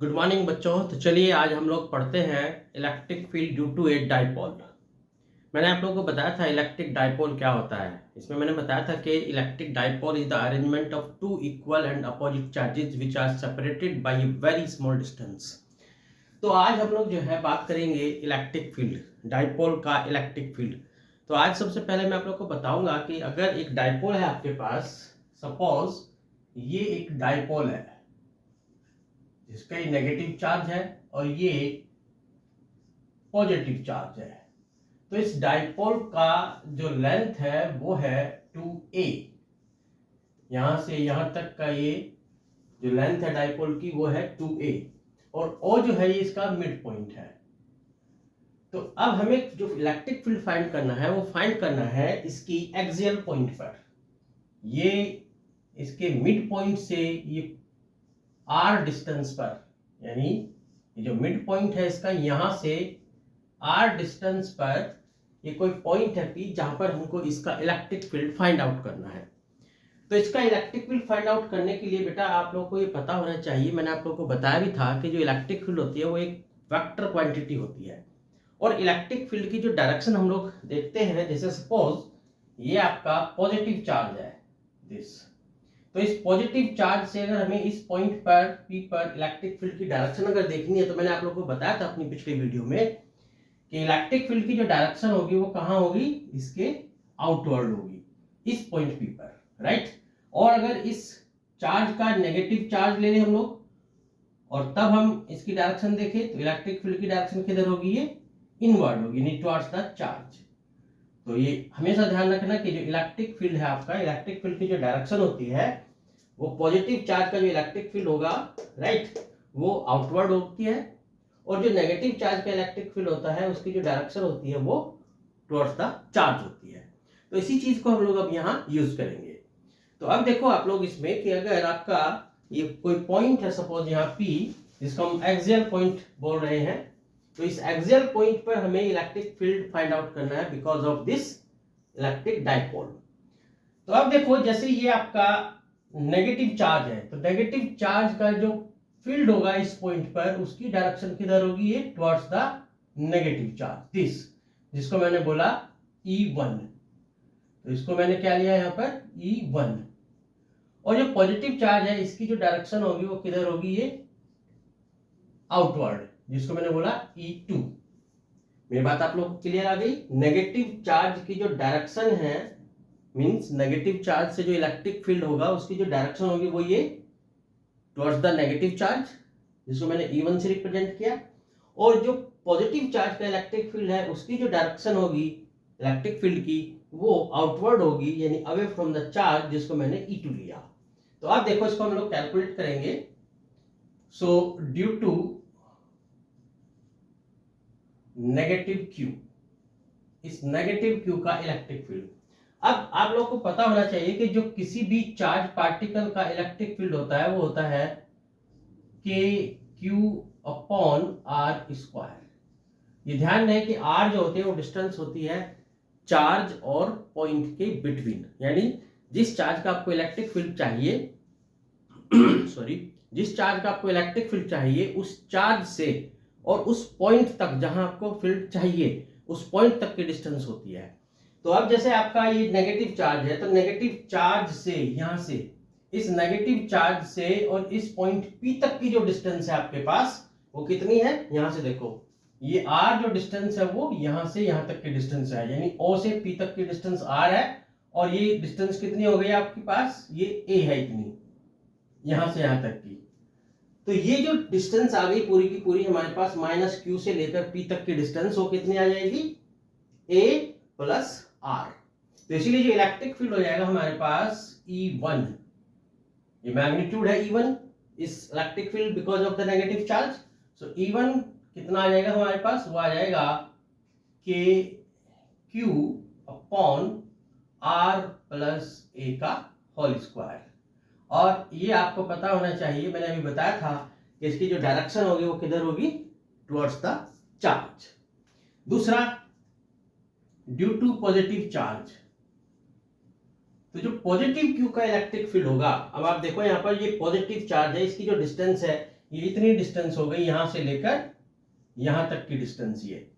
Good morning बच्चों। तो चलिए आज हम लोग पढ़ते हैं electric field due to a dipole. मैंने आप लोगों को बताया था इलेक्ट्रिक डाइपोल क्या होता है। इसमें मैंने बताया था कि electric dipole is the arrangement of two equal and opposite charges which are separated by a very small distance. तो आज हम लोग जो है बात करेंगे इलेक्ट्रिक फील्ड, डाइपोल का इलेक्ट्रिक फील्ड। तो आज सबसे पहले मैं आप लोग को बताऊंगा कि अगर एक डाइपोल है आपके पास, सपोज ये एक डाइपोल है जिसका ये नेगेटिव चार्ज है और ये पॉजिटिव चार्ज है। तो इस डाइपोल का जो लेंथ है वो है 2a। यहां से यहां तक का ये जो लेंथ है डाइपोल की वो है 2a और o जो है ये इसका मिड पॉइंट है। तो अब हमें जो इलेक्ट्रिक फील्ड फाइंड करना है वो फाइंड करना है इसकी एक्सियल पॉइंट पर। ये इसके मिड पॉइंट से ये r डिस्टेंस पर, यानी ये जो मिड पॉइंट है इसका यहां से r डिस्टेंस पर ये कोई पॉइंट है P जहां पर हमको इसका इलेक्ट्रिक फील्ड फाइंड आउट करना है। तो इसका इलेक्ट्रिक फील्ड फाइंड आउट करने के लिए बेटा आप लोगों को ये पता होना चाहिए, मैंने आप लोगों को बताया भी था कि जो इलेक्ट्रिक फील्ड होती है वो एक वेक्टर क्वांटिटी होती है और इलेक्ट्रिक फील्ड की जो डायरेक्शन हम लोग देखते हैं, जैसे सपोज ये आपका पॉजिटिव चार्ज है दिस। तो इस पॉजिटिव चार्ज से अगर हमें इस पॉइंट पर P पर इलेक्ट्रिक फील्ड की डायरेक्शन अगर देखनी है तो मैंने आप लोगों को बताया था अपनी पिछली वीडियो में कि इलेक्ट्रिक फील्ड की जो डायरेक्शन होगी वो कहां होगी, इसके आउटवर्ड होगी, इस पॉइंट P पर, राइट। और अगर इस चार्ज का नेगेटिव चार्ज ले लें हम लोग और तब हम इसकी डायरेक्शन देखें तो इलेक्ट्रिक फील्ड की डायरेक्शन किधर होगी, ये इनवर्ड होगी, यानी टुवर्ड्स द चार्ज। तो ये हमेशा ध्यान रखना कि जो इलेक्ट्रिक फील्ड है आपका, इलेक्ट्रिक फील्ड की जो डायरेक्शन होती है वो पॉजिटिव चार्ज का जो इलेक्ट्रिक फील्ड होगा, राइट, वो आउटवर्ड होती है और जो नेगेटिव चार्ज का इलेक्ट्रिक फील्ड होता है उसकी जो डायरेक्शन होती है वो टुवर्ड्स द चार्ज होती है। तो इसी चीज को हम लोग अब यहाँ यूज करेंगे। तो अब देखो आप लोग इसमें कि अगर आपका ये कोई पॉइंट है, सपोज यहाँ P, जिसको हम एक्सियल पॉइंट बोल रहे हैं, तो इस एक्सियल पॉइंट पर हमें इलेक्ट्रिक फील्ड फाइंड आउट करना है because of this electric dipole. तो अब देखो जैसे ये आपका नेगेटिव चार्ज है तो नेगेटिव चार्ज का जो फील्ड होगा इस पॉइंट पर उसकी डायरेक्शन किधर होगी, ये towards the negative charge this, जिसको मैंने बोला E1। तो इसको मैंने क्या लिया यहाँ पर, E1। और जो पॉजिटिव चार्ज है इसकी जो डायरेक्शन होगी वो किधर होगी, ये आउटवर्ड, जिसको मैंने बोला E2। मेरी बात आप लोग को क्लियर आ गई। नेगेटिव चार्ज की जो डायरेक्शन है, मींस नेगेटिव चार्ज से जो इलेक्ट्रिक फील्ड होगा उसकी जो डायरेक्शन होगी वो ये टुवर्ड्स द नेगेटिव चार्ज, जिसको मैंने E1 से रिप्रेजेंट किया। और जो पॉजिटिव चार्ज का इलेक्ट्रिक फील्ड है उसकी जो डायरेक्शन होगी इलेक्ट्रिक फील्ड की वो आउटवर्ड होगी, यानी अवे फ्रॉम द चार्ज, जिसको मैंने E2 लिया। तो आप देखो इसको हम लोग कैलकुलेट करेंगे। So due to negative Q, इस नेगेटिव Q का इलेक्ट्रिक फील्ड। अब आप लोग को पता होना चाहिए कि जो किसी भी चार्ज पार्टिकल का इलेक्ट्रिक फील्ड होता है वो होता है KQ अपॉन R स्क्वायर। ये ध्यान रहे कि R जो होती है वो डिस्टेंस होती है चार्ज और पॉइंट के बिटवीन, यानी जिस चार्ज का आपको इलेक्ट्रिक फील्ड चाहिए सॉरी, जिस चार्ज का आपको इलेक्ट्रिक फील्ड चाहिए उस चार्ज से और उस पॉइंट तक जहां आपको फील्ड चाहिए उस पॉइंट तक की डिस्टेंस होती है। तो अब जैसे आपका ये नेगेटिव चार्ज है तो नेगेटिव चार्ज से यहां से इस नेगेटिव चार्ज से और इस पॉइंट P तक की जो डिस्टेंस है आपके पास वो कितनी है, यहां से देखो ये R जो डिस्टेंस है वो यहां से यहां तक की डिस्टेंस है, यानी O से P तक की डिस्टेंस R है और ये डिस्टेंस कितनी हो गई आपके पास, ये A है इतनी, यहां से यहां तक की। तो ये जो डिस्टेंस आ गई पूरी की पूरी हमारे पास -Q से लेकर P तक की डिस्टेंस वो कितनी आ जाएगी, A प्लस R। तो इसीलिए जो इलेक्ट्रिक फील्ड हो जाएगा हमारे पास E1, ये मैग्नीट्यूड है E1 इस electric field because of the negative charge. So E1 कितना आ जाएगा हमारे पास, वो आ जाएगा KQ upon R plus A का होल स्क्वायर। और ये आपको पता होना चाहिए, मैंने अभी बताया था कि इसकी जो डायरेक्शन होगी वो किधर होगी, टुवर्ड्स द चार्ज। दूसरा, ड्यू टू पॉजिटिव चार्ज, तो जो पॉजिटिव Q का इलेक्ट्रिक फील्ड होगा, अब आप देखो यहाँ पर ये पॉजिटिव चार्ज है, इसकी जो डिस्टेंस है ये इतनी डिस्टेंस हो गई यहां से लेकर यहां तक की डिस्टेंस ये।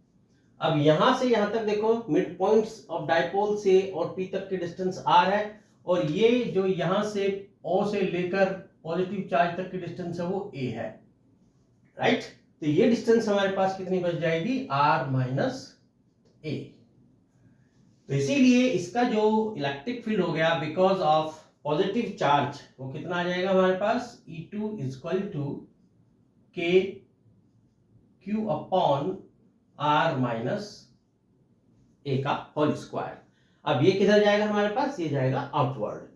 अब यहां से यहां तक देखो मिड पॉइंट्स ऑफ डायपोल से और पी तक की डिस्टेंस आर है, और ये जो यहां से ओ से लेकर पॉजिटिव चार्ज तक की डिस्टेंस है वो ए है, राइट। तो ये डिस्टेंस हमारे पास कितनी बच जाएगी, आर माइनस ए। तो इसीलिए इसका जो इलेक्ट्रिक फील्ड हो गया बिकॉज ऑफ पॉजिटिव चार्ज वो कितना आ जाएगा हमारे पास, E2 इक्वल टू के Q upon are minus A का होल स्क्वायर। अब ये किधर जाएगा हमारे पास, ये जाएगा आउटवर्ड।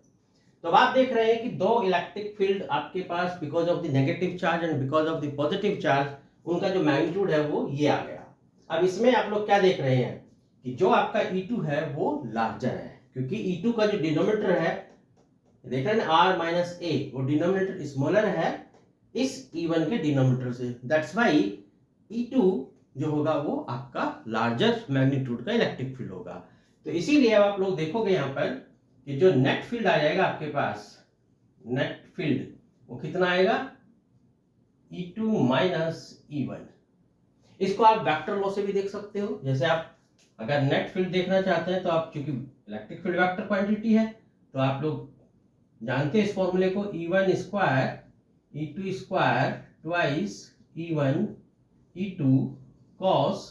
तो अब आप देख रहे हैं कि दो इलेक्ट्रिक फील्ड आपके पास because of the negative charge and because of the positive charge, उनका जो मैग्नीट्यूड है वो ये आ गया। अब इसमें आप लोग क्या देख रहे हैं कि जो आपका E2 है वो लार्जर है, क्योंकि E2 का जो डिनोमिनेटर है देख रहे हैं आर माइनस ए, वो डिनोमिनेटर स्मॉलर है इस E1 के डिनोमिनेटर से। दैट्स व्हाई E2 जो होगा वो आपका लार्जर मैग्नीट्यूड का इलेक्ट्रिक फील्ड होगा। तो इसीलिए अब आप लोग देखोगे यहाँ पर कि जो नेट फील्ड आ जाएगा आपके पास, नेट फील्ड वो कितना आएगा, E2 माइनस E1। इसको आप वेक्टर लॉ से भी देख सकते हो। जैसे आप अगर नेट फील्ड देखना चाहते हैं तो आप, चूंकि इलेक्ट्रिक फील्ड वेक्टर क्वांटिटी है तो आप लोग जानते हैं इस फॉर्मूले को, E1 square E2 square twice E1 E2 cos.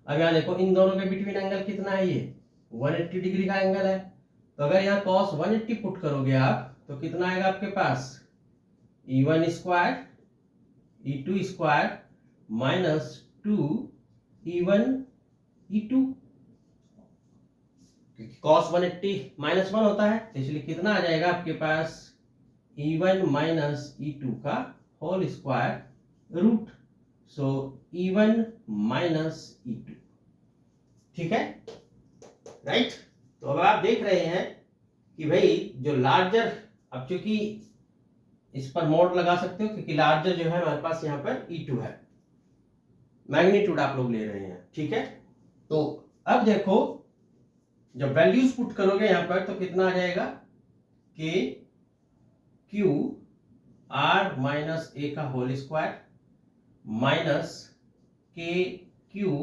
अब यहाँ देखो इन दोनों के बिटवीन एंगल कितना है, ये 180 डिग्री का एंगल है। तो अगर यहाँ कॉस 180 पुट करोगे आप तो कितना आएगा आपके पास, E1 square E2 square minus 2 E1 E2, cos 180 minus 1 होता है तो इसलिए कितना आ जाएगा आपके पास, E1 माइनस E2 का होल स्क्वायर रूट, सो E1 माइनस E2। ठीक है, राइट। तो अब आप देख रहे हैं कि भाई जो लार्जर, अब चूंकि इस पर मोड लगा सकते हो क्योंकि लार्जर जो है हमारे पास यहाँ पर E2 है, मैग्नीट्यूड आप लोग ले रहे हैं, ठीक है। तो अब देखो जब वैल्यूज पुट करोगे यहां पर तो कितना आ जाएगा, के क्यू आर माइनस ए का होल स्क्वायर माइनस के क्यू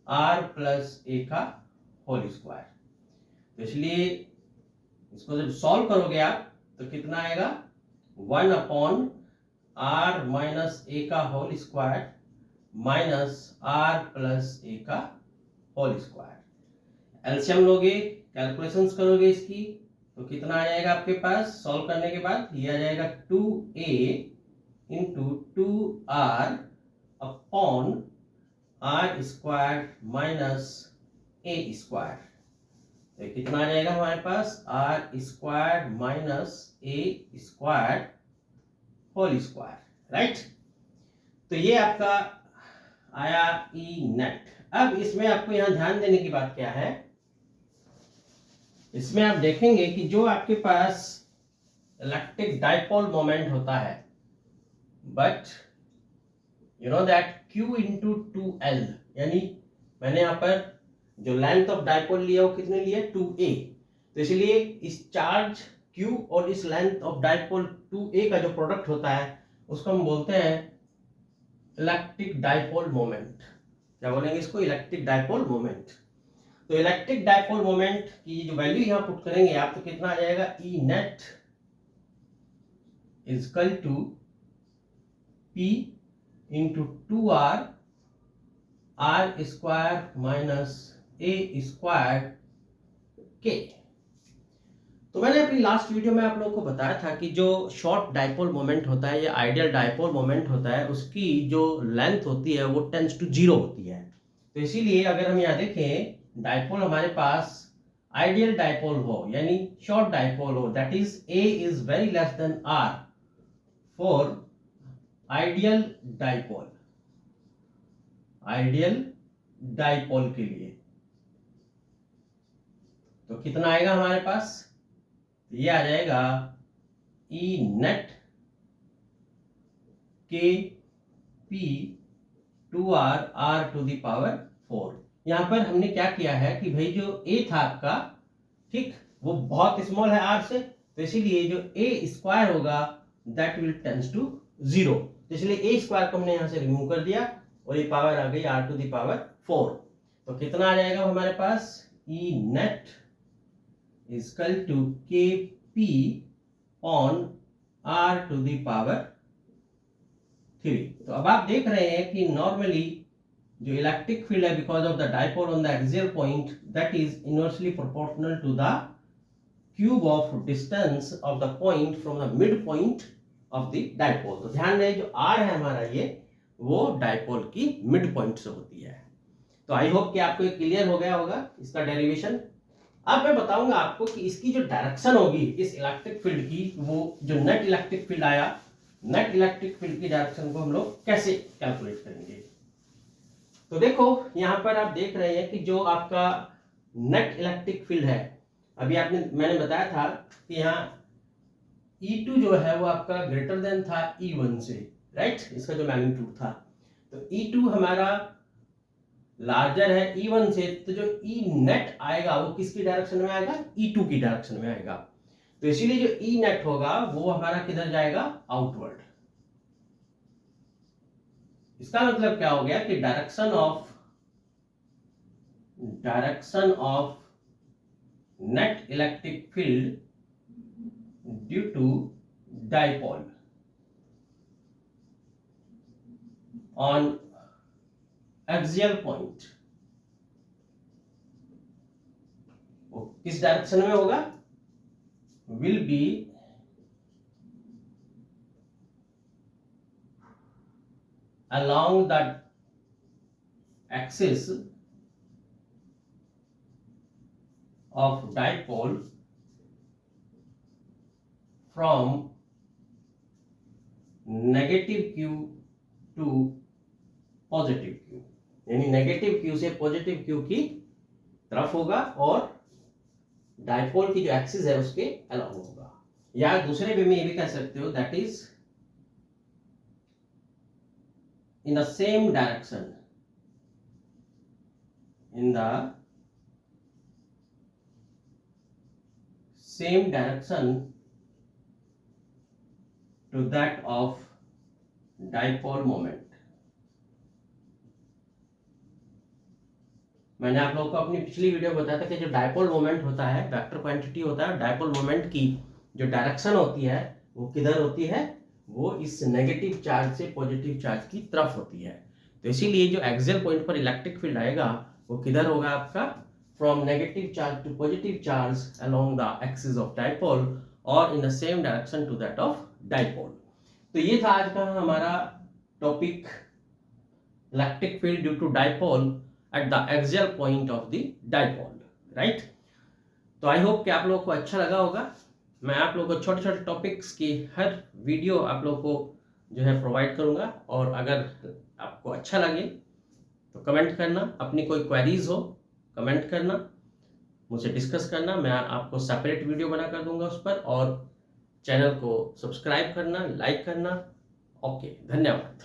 आर प्लस ए का होल स्क्वायर। तो इसलिए इसको जब सॉल्व करोगे आप तो कितना आएगा, 1 अपॉन आर माइनस ए का whole square minus R plus A का होल स्क्वायर। एलसीएम लोगे, कैलकुलेशंस करोगे इसकी तो कितना आ जाएगा आपके पास, सॉल्व करने के बाद ये आ जाएगा 2a into 2r upon R square minus A square. तो कितना आ जाएगा हमारे पास, R square minus A square whole square, right. तो ये आपका आया ई नेट। अब इसमें आपको यहां ध्यान देने की बात क्या है, इसमें आप देखेंगे कि जो आपके पास इलेक्ट्रिक डाइपोल मोमेंट होता है, but you know that Q into 2L, यानी मैंने यहाँ पर जो लेंथ ऑफ डाइपोल लिया वो कितने लिया, 2a। तो इसलिए इस चार्ज Q और इस लेंथ ऑफ डाइपोल 2a का जो प्रोडक्ट होता है उसको हम बोलते हैं इलेक्ट्रिक डाइपोल मोमेंट। क्या बोलेंगे इसको, इलेक्ट्रिक डाइपोल मोमेंट। तो इलेक्ट्रिक डाइपोल मोमेंट की जो वैल्यू यहां पुट करेंगे आप तो कितना आ जाएगा, E net is equal to P into 2r R square minus A square के। तो मैंने अपनी लास्ट वीडियो में आप लोगों को बताया था कि जो शॉर्ट डाइपोल मोमेंट होता है या आइडियल डाइपोल मोमेंट होता है उसकी जो लेंथ होती है वो टेंड्स टू 0 होती है। तो इसीलिए अगर हम यहाँ देखें डाइपोल हमारे पास आइडियल डाइपोल हो यानी शॉर्ट डाइपोल हो, that is a is very less than r for ideal dipole, ideal dipole के लिए तो कितना आएगा हमारे पास, ये आ जाएगा E net K P 2r r to the power 4। यहां पर हमने क्या किया है कि भाई जो a था आपका, ठीक, वो बहुत स्मॉल है r से, तो इसीलिए जो a स्क्वायर होगा दैट विल टेंड्स टू 0, तो इसलिए ए स्क्वायर को हमने यहाँ से रिमूव कर दिया और ये पावर आ गई r टू द पावर 4। तो कितना आ जाएगा हमारे पास, E net is equal to K P on r to the power 3। तो अब आप देख रहे हैं कि नॉर्मली जो इलेक्ट्रिक फील्ड है because of the dipole on the axial point that is inversely proportional to the cube of distance of the point from the mid point of the dipole. तो ध्यान रहे जो r है हमारा ये वो डाइपोल की मिड पॉइंट से होती है। तो आई होप कि आपको ये क्लियर हो गया होगा इसका डेरिवेशन। अब मैं बताऊंगा आपको कि इसकी जो डायरेक्शन होगी इस इलेक्ट्रिक फील्ड की, वो जो नेट इलेक्ट्रिक फील्ड आया, नेट इलेक्ट्रिक फील्ड की डायरेक्शन को हम लोग कैसे कैलकुलेट करेंगे। तो देखो यहाँ पर आप देख रहे हैं कि जो आपका नेट इलेक्ट्रिक फील्ड है, अभी मैंने बताया था कि यहाँ E2 जो है वो आपका ग्रेटर देन था E1 से, राइट, इसका जो मैग्नीट्यूड था। तो E2 हमारा लार्जर है E1 से, तो जो E नेट आएगा वो किसकी डायरेक्शन में आएगा, E2 की डायरेक्शन में आएगा। तो इसीलिए जो E नेट होगा वो हमारा किधर जाएगा, आउटवर्ड। इसका मतलब क्या हो गया कि direction of net electric field due to dipole on axial point, वो किस डायरेक्शन में होगा, will be along the axis of dipole from negative Q to positive Q, यानी नेगेटिव क्यू से पॉजिटिव क्यू की तरफ होगा और डाइपोल की जो एक्सिस है उसके अलॉन्ग होगा। या दूसरे वे में ये भी कह सकते हो that is in the same direction, in the same direction to that of dipole moment। मैंने आप लोगों को अपनी पिछली वीडियो में बताया था कि जो डाइपोल मोमेंट होता है वेक्टर क्वांटिटी होता है, डाइपोल मोमेंट की जो डायरेक्शन होती है वो किधर होती है, वो इस नेगेटिव चार्ज से पॉजिटिव चार्ज की तरफ होती है। तो इसीलिए जो एक्सियल पॉइंट पर इलेक्ट्रिक फील्ड आएगा वो किधर होगा आपका, from negative charge to positive charge along the axis of dipole और in the same direction to that of dipole. तो ये था आज का हमारा topic, electric field due to dipole at the axial point of the dipole, right. तो I hope कि आप लोगों को अच्छा लगा होगा। मैं आप लोगों को छोटे छोटे टॉपिक्स की हर वीडियो आप लोगों को जो है प्रोवाइड करूंगा, और अगर आपको अच्छा लगे तो कमेंट करना, अपनी कोई क्वेरीज हो कमेंट करना, मुझसे डिस्कस करना, मैं आपको सेपरेट वीडियो बना कर दूंगा उस पर, और चैनल को सब्सक्राइब करना, लाइक करना। ओके, धन्यवाद।